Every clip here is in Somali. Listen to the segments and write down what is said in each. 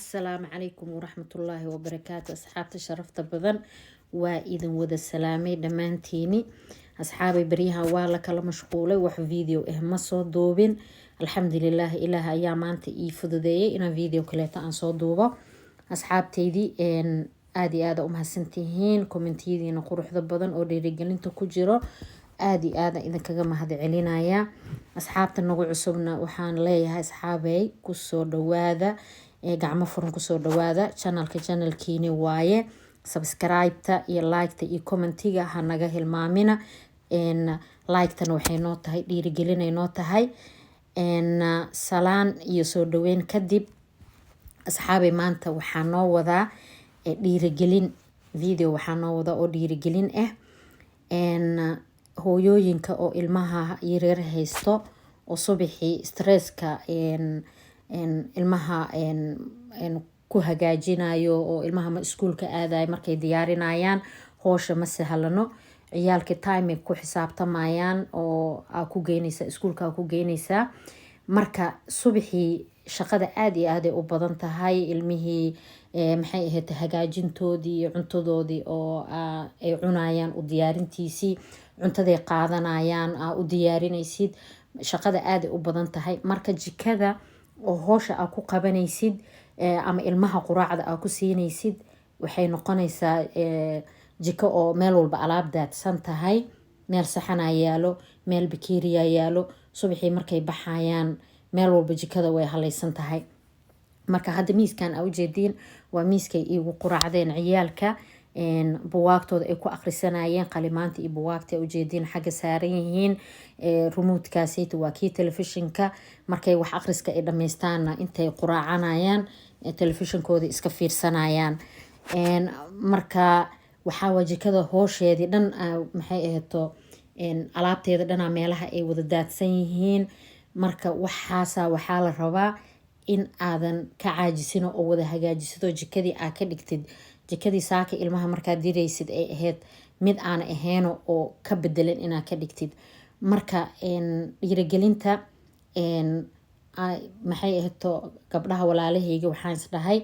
السلام عليكم ورحمة الله وبركاته. أصحابتي شرفت بدن وإذن وذا السلامي دمانتيني أصحابي بريها والا كلا مشغولة وح فيديو إهما صوت دوبين. الحمد لله إله أيام أنت إيفضدي إنا فيديو كليتا عن صوت دوبة. أصحابتي دي إن آدي هسنتيهين كومنتيدي نقروح ذا بدن أو رجالين تكجرو آدي إذا كجمع هذا علينا أصحابتنا نقول عصبنا وحان ليه أصحابي كسر دواذا gacmo furan kusoo dhawaada channelkiini waaye subscribe-ta iyo like-ta iyo commentiga ha naga hilmaamina like-tana waxay noo tahay dhiirigelin noo tahay salaan iyo soo dhaweyn kadib asxaabay maanta waxaa noo wadaa dhiirigelin video waxaa noo wadaa oo dhiirigelin hooyooyinka oo ilmaha yaryar haysto oo subaxii stresska ilmaha ku hagaajinayo oo ilmaha iskuulka aadayo markay diyaarinayaan howsha ma sahlano ciyaalka time ku xisaabtamayaan oo ku geynaysa iskuulka ku geynaysa marka subaxii shaqada aad iyo aad ay u badan tahay ilmihii maxay ahayd hagaajintoodii cuntadoodii oo ay cunayaan u diyaarintiisii cuntaday qaadanayaan u diyaarinaysid shaqada aad ay u badan tahay marka jikada oo howsha aad ku qabanaysid ama ilmaha quraacda aad ku siinaysid waxay noqonaysaa jiko oo meel walba alaab daadsan tahay meel saxana yaalo meel bakeeriya yaalo subaxii markay baxayaan meel walba jikada way halaysan tahay marka hadda miiskan aa ujeediin waa miiskay igu quraacdeen ciyaalka buwaagtooda ay ku akhrisanayeen qalimaanta iyo buwaagta ay ujeediin xagga saaran yihiin remote-kaasayta waa kii telefishinka markay wax akhriska ay dhammaystaanna intay quraacanayaan telefishinkooda iska fiirsanayaan marka waxaa waa jikada hoosheedii dhan maxay ahayto alaabteeda dhanaa meelaha ay wada daadsan yihiin marka waxaa la rabaa in aadan ka caajisino oo wada hagaajisado jikadii aa ka dhigtid jikadii saaka ilmaha markaad diraysid ay ahayd mid aan ahayn oo ka bedelan inaad ka dhigtid marka dhiirigelinta maxay ahayto gabdhaha walaalahayga waxaan is dhahay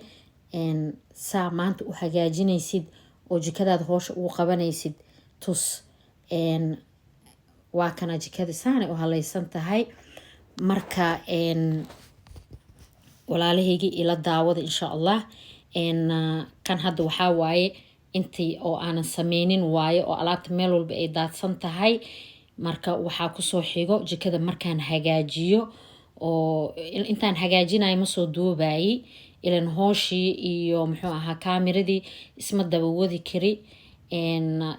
saa maanta u hagaajinaysid oo jikadaada hoosha ugu qabanaysid tus waa kana jikada saanay u halaysan tahay marka walaalahayga ila daawada insha allah kan hadda waxaa waaye intii oo aanan sameynin waaye oo alaabta meel walba ay daadsan tahay marka waxaa kusoo xigo jikada markaan hagaajiyo oo intaan hagaajinayo ma soo duubayay ilan hooshii iyo muxuu ahaa kaamiradii isma daba wadi kari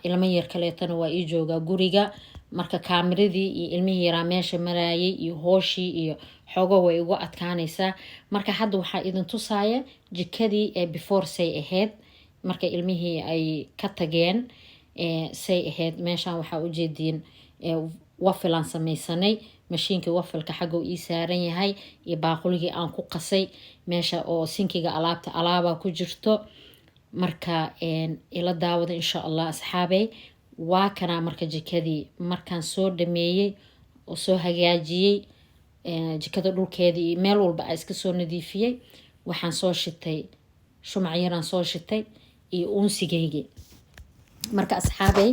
ilmo yar kaleetana waa ii joogaa guriga marka kaamiradii iyo ilmihii yaraa meesha marayay iyo hooshii iyo xoogo way ugu adkaanaysaa marka hadda waxaa idin tusaaya jikadii before say ahayd marka ilmihii ay ka tageen say ahayd meeshaan waxaa ujeediin wafilaan samaysanay mashiinkii wafilka xagga ii saaran yahay iyo baaquligii aan ku qasay meesha oo sinkiga alaabaa ku jirto marka ila daawada insha allah asxaabay waa kanaa marka jikadii markaan soo dhameeyey oo soo hagaajiyey jikada dhulkeedii meel walba aa iska soo nadiifiyey waxaan soo shitay shumac yaraan soo shitay iyo uunsigaygii marka asxaabay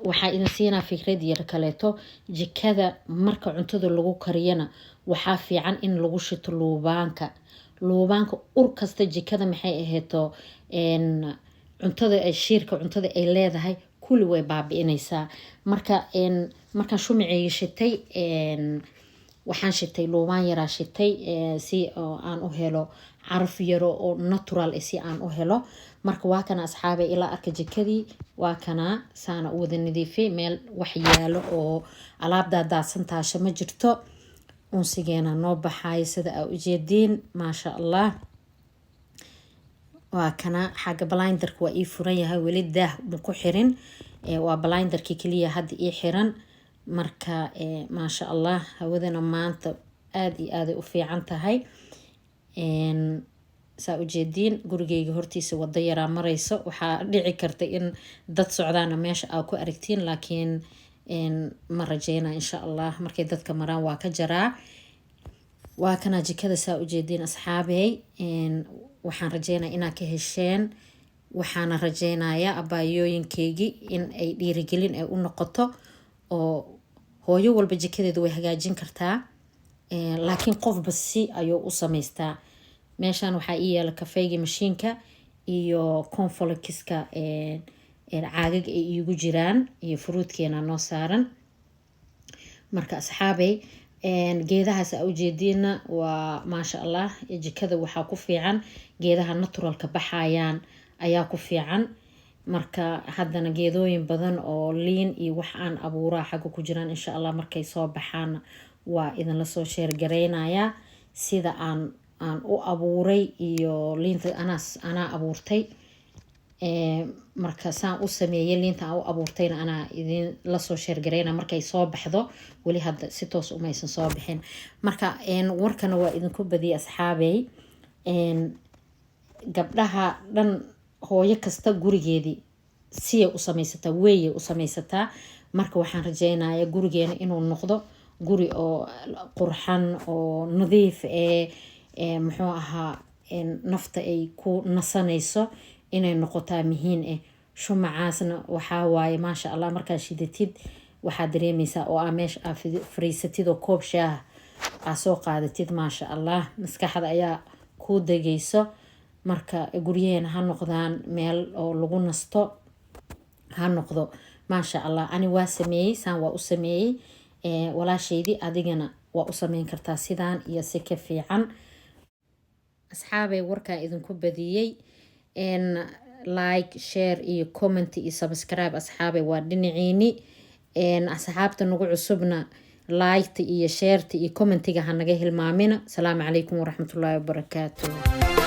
waxaa idin siinaa fikrad yar kaleeto jikada marka cuntada lagu kariyana waxaa fiican in lagu shito luubaanka ur kasta jikada maxay ahayto cuntada shiirka cuntada ay leedahay kulli way baabi'inaysaa markaan shumaceyga shitay waxaan shitay luubaan yaraa shitay si aan u helo caraf yaro oo natural si aan u helo marka waa kana asxaabay ilaa arka jikadii waa kana saana u wada nadiifay meel wax yaalo oo alaabdaa daadsan taasha ma jirto unsigeena noo baxayo sida aa ujeediin maasha allah waa kana xagga blinderka waa ii furan yahay weli daah ma ku xirin waa blinderkii keliya hadda ii xiran marka maasha allah hawadana maanta aad iyo aaday u fiican tahay saa ujeediin gurigeyga hortiisa wada yaraa marayso waxaa dhici karta in dad socdaana meesha aa ku aragtiin laakiin ma rajeyna insha allah markay dadka maraan waa ka jaraa waa kana jikada saa ujeediin asxaabey. waxaan rajeynaya inaad ka hesheen. waxaana rajeynayaa abaayooyinkeygii in ay dhiirigelin ay u noqoto oo hooyo walba jikadeedu way hagaajin kartaa. laakiin qofba si ayuu u samaystaa. meeshaan waxaa ii yaala kafeygii mashiinka iyo cornflakeska caagag ay iigu jiraan iyo fruutkeena noo saaran. marka asxaabey geedahaas aa ujeediina waa maasha allah. jikada waxaa ku fiican geedaha naturalka baxayaan ayaa ku fiican. marka haddana geedooyin badan oo liin iyo wax aan abuuraa xagga ku jiraan. insha allah markay soo baxaan waa idinla soo sheergareynayaa sida aan u abuuray iyo liinta anaa abuurtay. marka saan u sameeyay liinta aan u abuurtayna anaa idin la soo sheergareyna markay soo baxdo. weli hadda si toos umaysan soo bixin. marka warkana waa idinku badiyay asxaabey. gabdhaha dhan hooyo kasta gurigeedii siyay u samaysataa, weeyay u samaysataa. marka waxaan rajeynayaa gurigeena inuu noqdo guri oo qurxan oo nadiif muxuu ahaa nafta ay ku nasanayso inay noqotaa muhiim shumacaasna waxaa waaye maasha allah. markaa shidatid waxaad dareemaysaa oo meesha aa fariisatid oo koob shaah aa soo qaadatid maasha allah maskaxda ayaa ku degayso. marka guryaheena ha noqdaan meel oo lagu nasto ha noqdo maasha allah. ani waa sameeyey saan waa u sameeyey. walaashaydii adigana waa u sameyn kartaa sidaan iyo si ka fiican. asxaabey warkaa idinku badiyey. like share iyo comment iyo subscribe asxaabey waa dhinaciini. asxaabta nagu cusubna like iyo share iyo commentiga ha naga hilmaamina. asalaamu calaykum waraxmatullaahi wabarakaatuh.